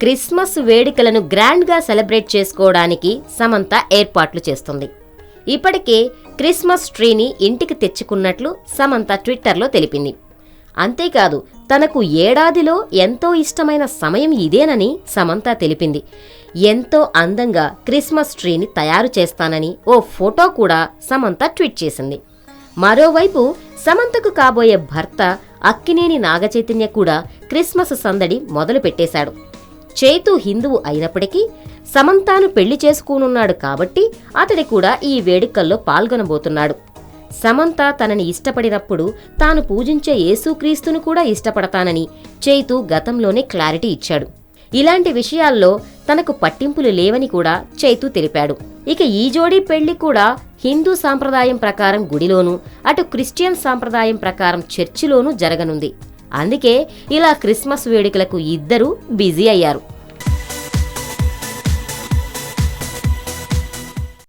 Christmas వేడుకలను గ్రాండ్గా celebrate చేసుకోవడానికి సమంత ఏర్పాట్లు చేస్తుంది. ఇప్పటికే క్రిస్మస్ ట్రీని ఇంటికి తెచ్చుకున్నట్లు సమంత ట్విట్టర్లో తెలిపింది. అంతేకాదు, తనకు ఏడాదిలో ఎంతో ఇష్టమైన సమయం ఇదేనని సమంత తెలిపింది. ఎంతో అందంగా క్రిస్మస్ ట్రీని తయారు చేస్తానని ఓ ఫోటో కూడా సమంత ట్వీట్ చేసింది. మరోవైపు సమంతకు కాబోయే భర్త అక్కినేని నాగచైతన్య కూడా క్రిస్మస్ సందడి మొదలు పెట్టేశాడు. చైతు హిందువు అయినప్పటికీ సమంతాను పెళ్లి చేసుకోనున్నాడు కాబట్టి అతడి కూడా ఈ వేడుకల్లో పాల్గొనబోతున్నాడు. సమంత తనని ఇష్టపడినప్పుడు తాను పూజించే యేసుక్రీస్తును కూడా ఇష్టపడతానని చైతు గతంలోనే క్లారిటీ ఇచ్చాడు. ఇలాంటి విషయాల్లో తనకు పట్టింపులు లేవని కూడా చైతు తెలిపాడు. ఇక ఈ జోడీ పెళ్లి కూడా హిందూ సాంప్రదాయం ప్రకారం గుడిలోనూ, అటు క్రిస్టియన్ సాంప్రదాయం ప్రకారం చర్చిలోనూ జరగనుంది. అందుకే ఇలా క్రిస్మస్ వేడుకలకు ఇద్దరూ బిజీ అయ్యారు.